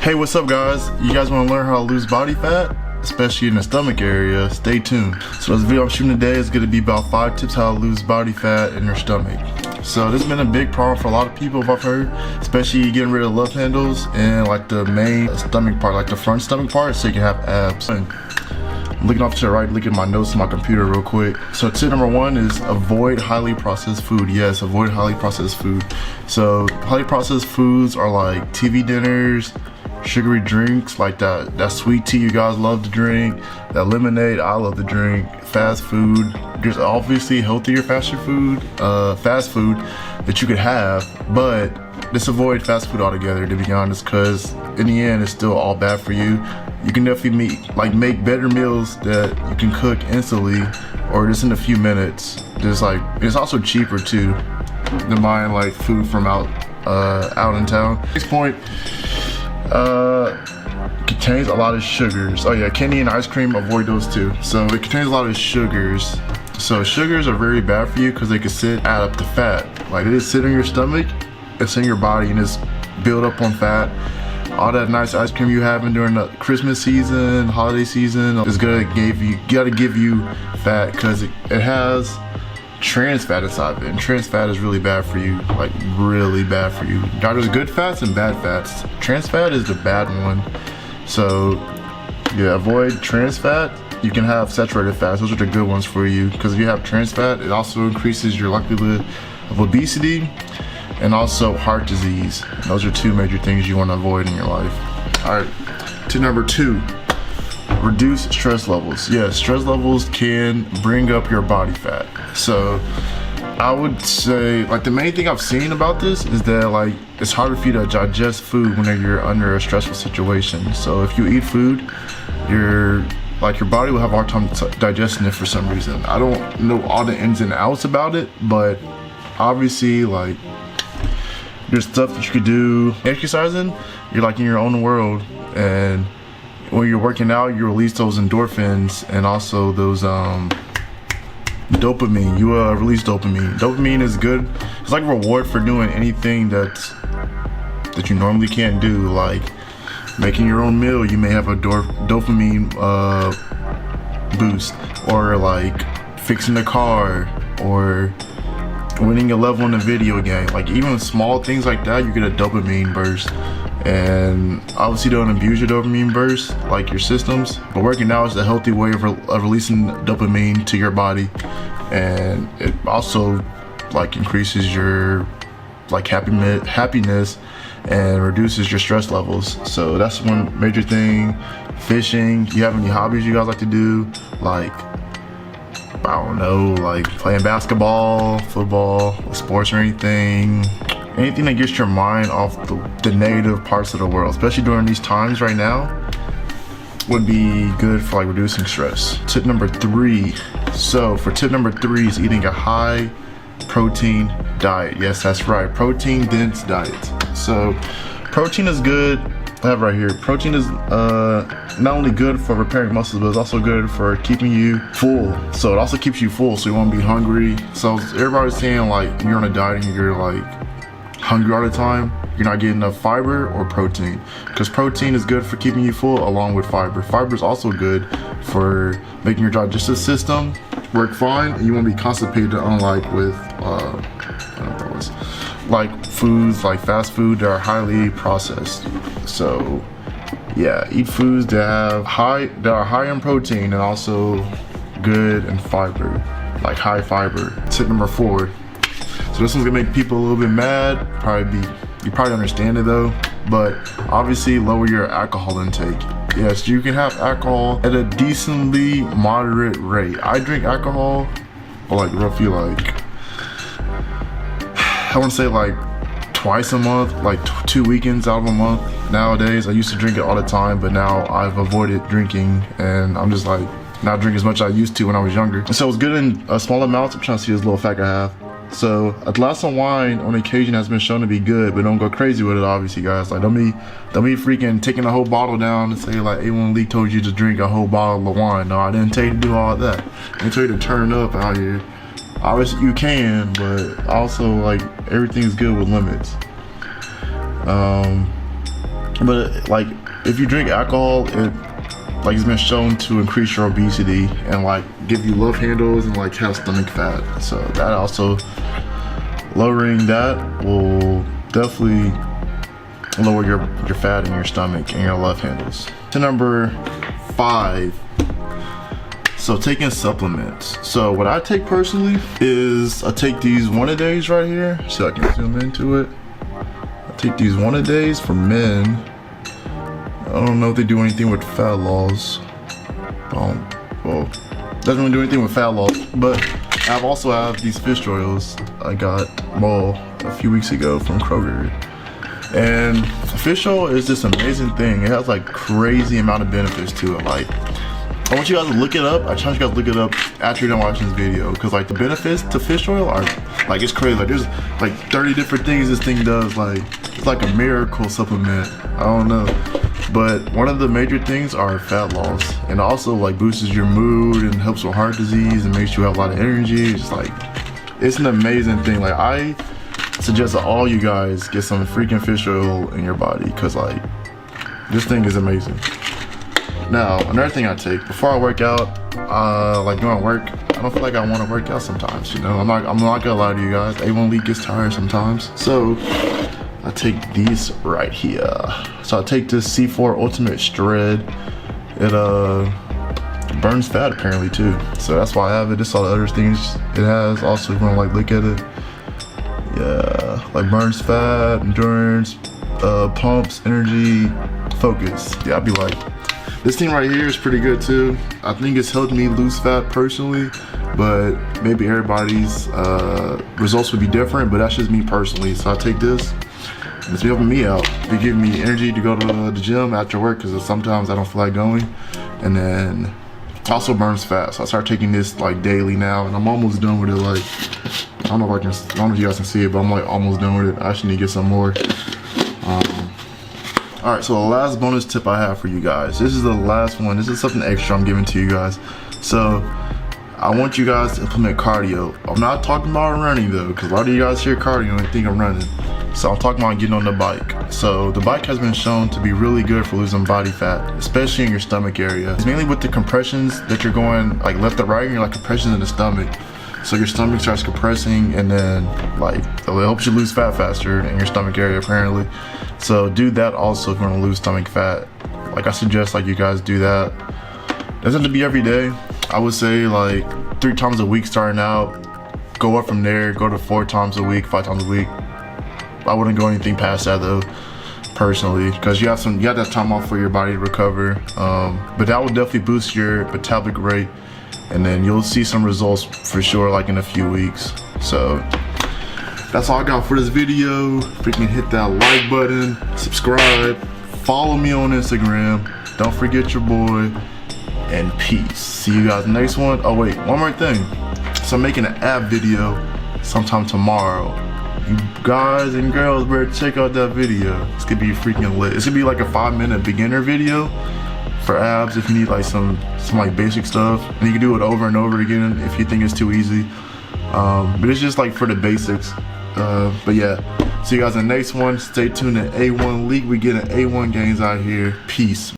Hey, what's up guys? You guys want to learn how to lose body fat? Especially in the stomach area, stay tuned. So this video I'm shooting today is going to be about 5 tips how to lose body fat in your stomach. So this has been a big problem for a lot of people, I've heard, especially getting rid of love handles and like the main stomach part, like the front stomach part, so you can have abs. Looking off to the right, look at my notes on my computer real quick. So tip number 1 is avoid highly processed food. Yes, avoid highly processed food. So highly processed foods are like TV dinners, sugary drinks like that sweet tea you guys love to drink, that lemonade I love to drink, fast food. There's obviously healthier fast food that you could have, but just avoid fast food altogether, to be honest, because in the end it's still all bad for you. You can definitely make better meals that you can cook instantly or just in a few minutes. It's also cheaper too than buying like food from out in town. Next point, contains a lot of sugars. Oh yeah, candy and ice cream, avoid those too. So it contains a lot of sugars. So sugars are very bad for you because they can add up to fat. Like they just sit in your stomach, it's in your body, and just build up on fat. All that nice ice cream you having during the Christmas season, holiday season, is gotta give you fat because it has trans fat inside of it, and trans fat is really bad for you, like really bad for you. Now there's good fats and bad fats. Trans fat is the bad one. So yeah, avoid trans fat. You can have saturated fats, those are the good ones for you, because if you have trans fat, it also increases your likelihood of obesity and also heart disease. Those are 2 major things you want to avoid in your life. All right, tip number 2, reduce stress levels. Yes, stress levels can bring up your body fat. So I would say, like, the main thing I've seen about this is that like it's harder for you to digest food whenever you're under a stressful situation. So if you eat food, your body will have a hard time digesting it for some reason. I don't know all the ins and outs about it, but obviously like there's stuff that you could do. Exercising, you're like in your own world, and when you're working out, you release those endorphins and also those dopamine. You release dopamine. Dopamine is good. It's like a reward for doing anything that you normally can't do, like making your own meal. You may have a dopamine boost, or like fixing a car, or winning a level in a video game. Like even small things like that, you get a dopamine burst. And obviously don't abuse your dopamine burst, like your systems, but working out is a healthy way of releasing dopamine to your body, and it also like increases your like happiness and reduces your stress levels. So that's one major thing. Fishing. You have any hobbies you guys like to do? Like, I don't know, like playing basketball, football, sports, or anything that gets your mind off the negative parts of the world, especially during these times right now, would be good for like reducing stress. Tip number 3. So for tip number 3 is eating a high protein diet. Yes, that's right, protein dense diet. So protein is good. I have right here, protein is not only good for repairing muscles, but it's also good for keeping you full. So it also keeps you full, so you won't be hungry. So everybody's saying like you're on a diet and you're like hungry all the time, you're not getting enough fiber or protein, because protein is good for keeping you full along with fiber. Fiber is also good for making your digestive system work fine, and you won't be constipated, unlike with like foods like fast food that are highly processed. So yeah, eat foods that are high in protein and also good in fiber, like high fiber. Tip number 4. So this one's gonna make people a little bit mad. You probably understand it though, but obviously lower your alcohol intake. Yes, you can have alcohol at a decently moderate rate. I drink alcohol, but like roughly like, I want to say like twice a month, like 2 weekends out of a month. Nowadays, I used to drink it all the time, but now I've avoided drinking, and I'm just like not drinking as much as I used to when I was younger. And so it's good in small amounts. I'm trying to see this little fact I have. So a glass of wine on occasion has been shown to be good, but don't go crazy with it, obviously, guys. Like don't be freaking taking a whole bottle down and say like A1 Lee told you to drink a whole bottle of wine. No, I didn't tell you to do all of that. I didn't tell you to turn up out here. Obviously you can, but also like everything's good with limits. But like, if you drink alcohol, it like it's been shown to increase your obesity and like give you love handles and like have stomach fat. So that also, lowering that will definitely lower your fat in your stomach and your love handles. To number 5. So taking supplements. So what I take personally is I take these one-a-days right here. So I can zoom into it. I take these one-a-days for men. I don't know if they do anything with fat loss. Well, doesn't really do anything with fat loss. But I also have these fish oils I got, well, a few weeks ago from Kroger. And fish oil is this amazing thing. It has like crazy amount of benefits to it. Like, I want you guys to look it up. I challenge you guys to look it up after you're done watching this video, because like the benefits to fish oil are like, it's crazy. Like there's like 30 different things this thing does. Like it's like a miracle supplement. I don't know, but one of the major things are fat loss, and also like boosts your mood and helps with heart disease and makes you have a lot of energy. It's like, it's an amazing thing. Like I suggest that all you guys get some freaking fish oil in your body, because like this thing is amazing. Now, another thing I take before I work out, like during work, I don't feel like I want to work out sometimes, you know. I'm not gonna lie to you guys. A1 League gets tired sometimes. So I take these right here. So I take this C4 Ultimate Shred. It burns fat apparently too. So that's why I have it. This all the other things it has. Also, if you wanna like look at it. Yeah, like burns fat, endurance, pumps, energy, focus. Yeah, I'd be like, this thing right here is pretty good too. I think it's helped me lose fat personally, but maybe everybody's results would be different, but that's just me personally. So I take this, and it's been helping me out. It's giving me energy to go to the gym after work, because sometimes I don't feel like going. And then also burns fat. So I start taking this like daily now, and I'm almost done with it. Like, I don't know if you guys can see it, but I'm like almost done with it. I actually need to get some more. All right, so the last bonus tip I have for you guys. This is the last one. This is something extra I'm giving to you guys. So I want you guys to implement cardio. I'm not talking about running though, because a lot of you guys hear cardio and think I'm running. So I'm talking about getting on the bike. So the bike has been shown to be really good for losing body fat, especially in your stomach area. It's mainly with the compressions that you're going like left to right, and you're like compressions in the stomach. So your stomach starts compressing, and then like it helps you lose fat faster in your stomach area apparently. So do that also if you want to lose stomach fat. Like I suggest like you guys do that. Doesn't have to be every day. I would say like 3 times a week starting out. Go up from there, go to 4 times a week, 5 times a week. I wouldn't go anything past that though, personally, because you have that time off for your body to recover. But that will definitely boost your metabolic rate, and then you'll see some results for sure like in a few weeks. So that's all I got for this video. Freaking hit that like button, subscribe, follow me on Instagram. Don't forget your boy, and peace. See you guys next one. Oh wait, one more thing. So I'm making an ab video sometime tomorrow. You guys and girls better check out that video. It's gonna be freaking lit. It's gonna be like a 5-minute beginner video for abs if you need like some like basic stuff, and you can do it over and over again if you think it's too easy. But it's just like for the basics. But yeah, see you guys in the next one. Stay tuned to A1 League. We getting A1 games out here. Peace.